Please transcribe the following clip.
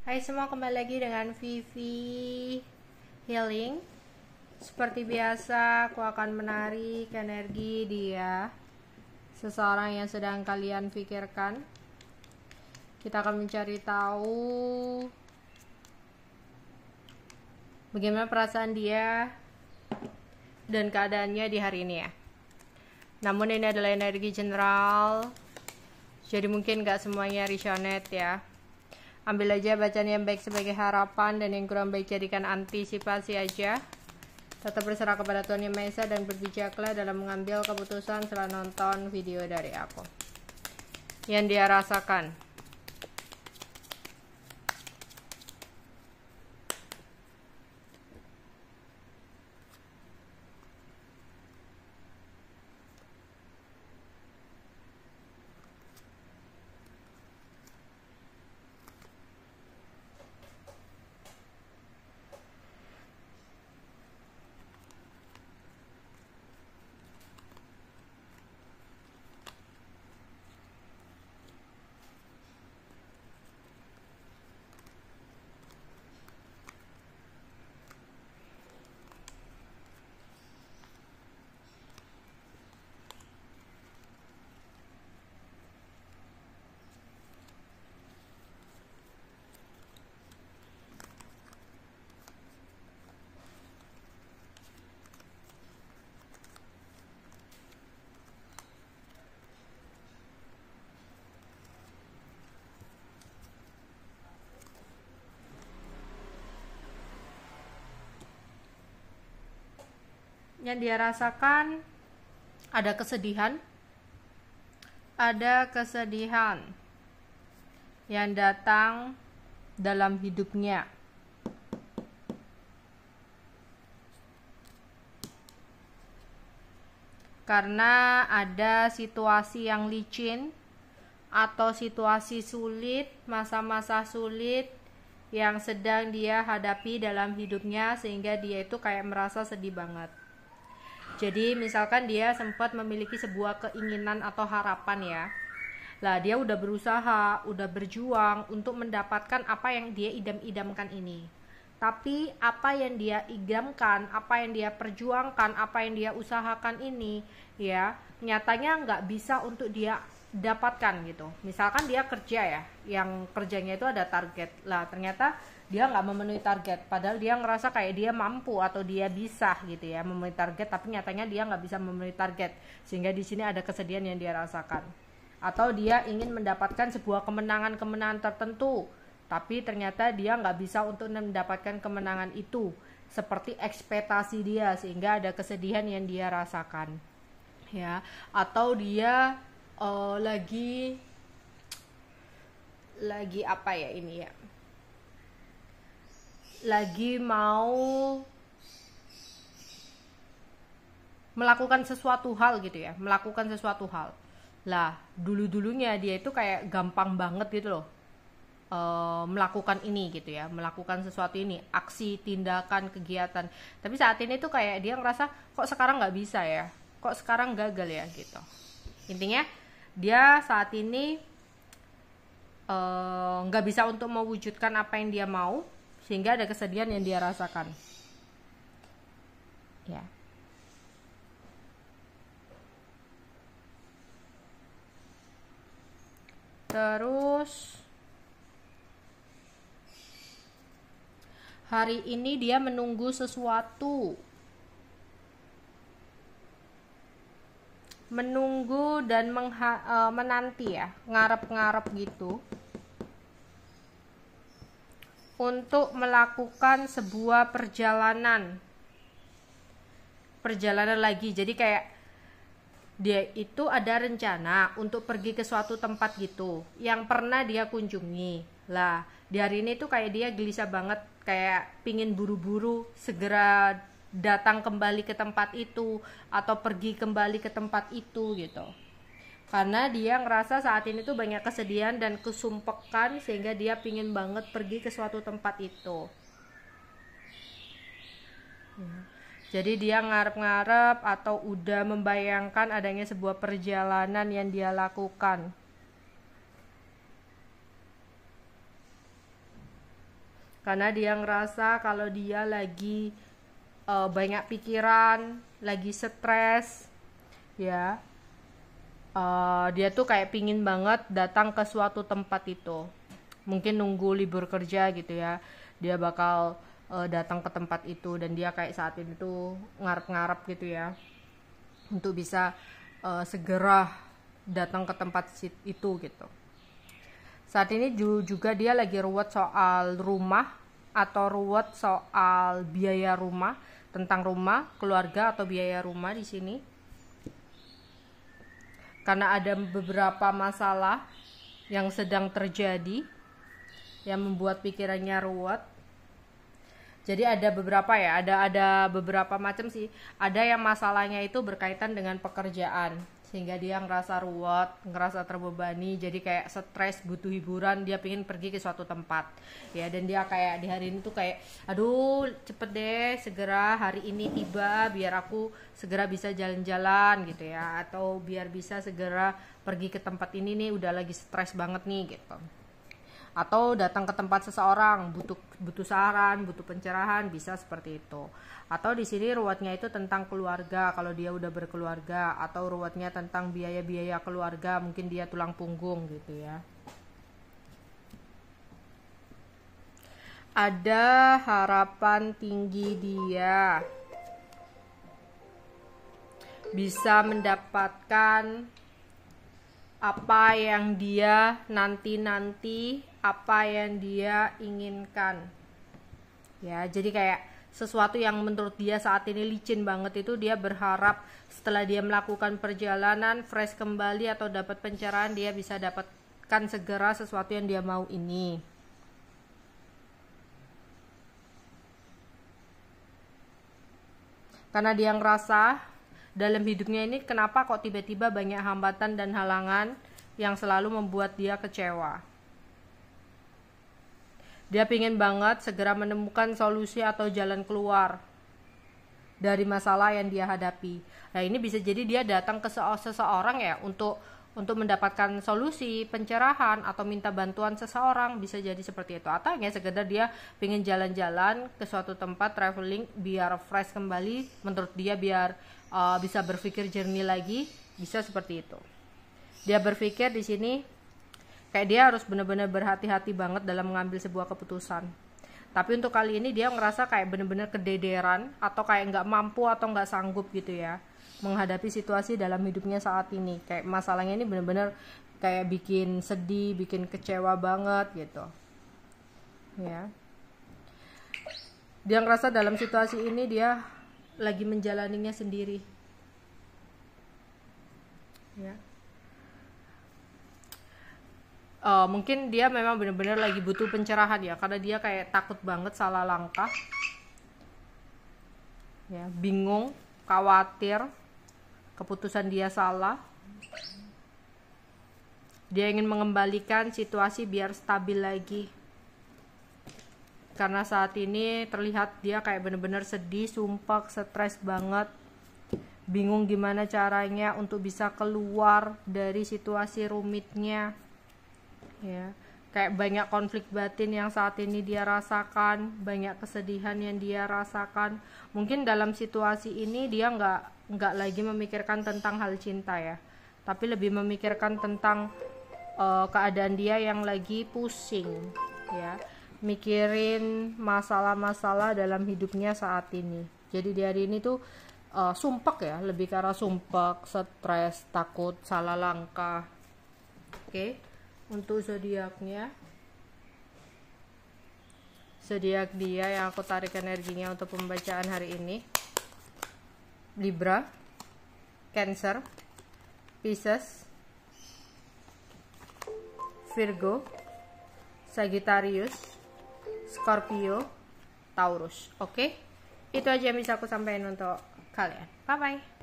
Hai semua, kembali lagi dengan Vivi Healing. Seperti biasa, aku akan menarik energi dia, seseorang yang sedang kalian pikirkan. Kita akan mencari tahu bagaimana perasaan dia dan keadaannya di hari ini ya. Namun ini adalah energi general, jadi mungkin gak semuanya resonate ya. Ambil aja bacaan yang baik sebagai harapan, dan yang kurang baik jadikan antisipasi aja. Tetap berserah kepada Tuhan Yang Maha Esa dan berbijaklah dalam mengambil keputusan setelah nonton video dari aku. Yang dia rasakan. Yang dia rasakan ada kesedihan yang datang dalam hidupnya. Karena ada situasi yang licin atau situasi sulit, masa-masa sulit yang sedang dia hadapi dalam hidupnya, sehingga dia itu kayak merasa sedih banget. Jadi misalkan dia sempat memiliki sebuah keinginan atau harapan ya. Lah dia udah berusaha, udah berjuang untuk mendapatkan apa yang dia idam-idamkan ini. Tapi apa yang dia idamkan, apa yang dia perjuangkan, apa yang dia usahakan ini ya, nyatanya nggak bisa untuk dia dapatkan gitu. Misalkan dia kerja ya, yang kerjanya itu ada target. Lah ternyata dia nggak memenuhi target, padahal dia ngerasa kayak dia mampu atau dia bisa gitu ya memenuhi target, tapi nyatanya dia nggak bisa memenuhi target, sehingga di sini ada kesedihan yang dia rasakan. Atau dia ingin mendapatkan sebuah kemenangan tertentu, tapi ternyata dia nggak bisa untuk mendapatkan kemenangan itu seperti ekspektasi dia, sehingga ada kesedihan yang dia rasakan ya. Atau dia lagi apa ya ini ya, lagi mau melakukan sesuatu hal gitu ya, melakukan sesuatu hal. Lah dulunya dia itu kayak gampang banget gitu loh melakukan ini gitu ya, melakukan sesuatu ini, aksi, tindakan, kegiatan. Tapi saat ini tuh kayak dia ngerasa kok sekarang nggak bisa ya, kok sekarang gagal ya gitu. Intinya dia saat ini nggak bisa untuk mewujudkan apa yang dia mau, sehingga ada kesedihan yang dia rasakan ya. Terus hari ini dia menunggu sesuatu, menunggu dan menanti ya, ngarep-ngarep gitu, untuk melakukan sebuah perjalanan lagi. Jadi kayak dia itu ada rencana untuk pergi ke suatu tempat gitu yang pernah dia kunjungi. Lah di hari ini tuh kayak dia gelisah banget, kayak pingin buru-buru segera datang kembali ke tempat itu atau pergi kembali ke tempat itu gitu. Karena dia ngerasa saat ini tuh banyak kesedihan dan kesumpekan, sehingga dia pingin banget pergi ke suatu tempat itu. Jadi dia ngarep-ngarep atau udah membayangkan adanya sebuah perjalanan yang dia lakukan. karena dia ngerasa kalau dia lagi banyak pikiran, lagi stres, ya. Dia tuh kayak pingin banget datang ke suatu tempat itu. Mungkin nunggu libur kerja gitu ya, dia bakal datang ke tempat itu, dan dia kayak saat ini tuh ngarep-ngarep gitu ya untuk bisa segera datang ke tempat itu gitu. Saat ini juga dia lagi ruwet soal rumah atau ruwet soal biaya rumah, tentang rumah, keluarga atau biaya rumah di sini. Karena ada beberapa masalah yang sedang terjadi yang membuat pikirannya ruwet. Jadi ada beberapa ya, ada beberapa macam sih. Ada yang masalahnya itu berkaitan dengan pekerjaan, sehingga dia ngerasa ruwet, ngerasa terbebani, jadi kayak stres, butuh hiburan, dia pengen pergi ke suatu tempat. Ya, dan dia kayak di hari ini tuh kayak, aduh cepet deh, segera hari ini tiba, biar aku segera bisa jalan-jalan gitu ya, atau biar bisa segera pergi ke tempat ini nih, udah lagi stres banget nih gitu. Atau datang ke tempat seseorang, butuh saran, butuh pencerahan, bisa seperti itu. Atau di sini ruwetnya itu tentang keluarga, kalau dia udah berkeluarga, atau ruwetnya tentang biaya-biaya keluarga, mungkin dia tulang punggung gitu ya. Ada harapan tinggi dia bisa mendapatkan apa yang dia nanti-nanti, apa yang dia inginkan. Ya, jadi kayak sesuatu yang menurut dia saat ini licin banget itu, dia berharap setelah dia melakukan perjalanan fresh kembali atau dapat pencerahan, dia bisa dapatkan segera sesuatu yang dia mau ini. Karena dia ngerasa dalam hidupnya ini kenapa kok tiba-tiba banyak hambatan dan halangan yang selalu membuat dia kecewa. Dia pingin banget segera menemukan solusi atau jalan keluar dari masalah yang dia hadapi. Nah, ini bisa jadi dia datang ke seseorang ya untuk mendapatkan solusi, pencerahan, atau minta bantuan seseorang, bisa jadi seperti itu. Atau hanya sekedar dia pingin jalan-jalan ke suatu tempat, traveling, biar fresh kembali, menurut dia biar bisa berpikir jernih lagi, bisa seperti itu. Dia berpikir di sini kayak dia harus benar-benar berhati-hati banget dalam mengambil sebuah keputusan. Tapi untuk kali ini dia ngerasa kayak benar-benar kedederan, atau kayak nggak mampu atau nggak sanggup gitu ya menghadapi situasi dalam hidupnya saat ini. Kayak masalahnya ini benar-benar kayak bikin sedih, bikin kecewa banget gitu. Ya. Dia ngerasa dalam situasi ini dia lagi menjalaninya sendiri. Ya. Mungkin dia memang benar-benar lagi butuh pencerahan ya, karena dia kayak takut banget salah langkah, ya, bingung, khawatir keputusan dia salah. Dia ingin mengembalikan situasi biar stabil lagi, karena saat ini terlihat dia kayak benar-benar sedih, sumpah, stres banget, bingung gimana caranya untuk bisa keluar dari situasi rumitnya. Ya, kayak banyak konflik batin yang saat ini dia rasakan, banyak kesedihan yang dia rasakan. Mungkin dalam situasi ini dia nggak lagi memikirkan tentang hal cinta ya, tapi lebih memikirkan tentang keadaan dia yang lagi pusing ya, mikirin masalah-masalah dalam hidupnya saat ini. Jadi di hari ini tuh sumpek ya, lebih ke arah sumpek, stres, takut salah langkah. Oke. Untuk zodiaknya, zodiak dia yang aku tarik energinya untuk pembacaan hari ini: Libra, Cancer, Pisces, Virgo, Sagittarius, Scorpio, Taurus. Oke, itu aja yang bisa aku sampaikan untuk kalian. Bye bye.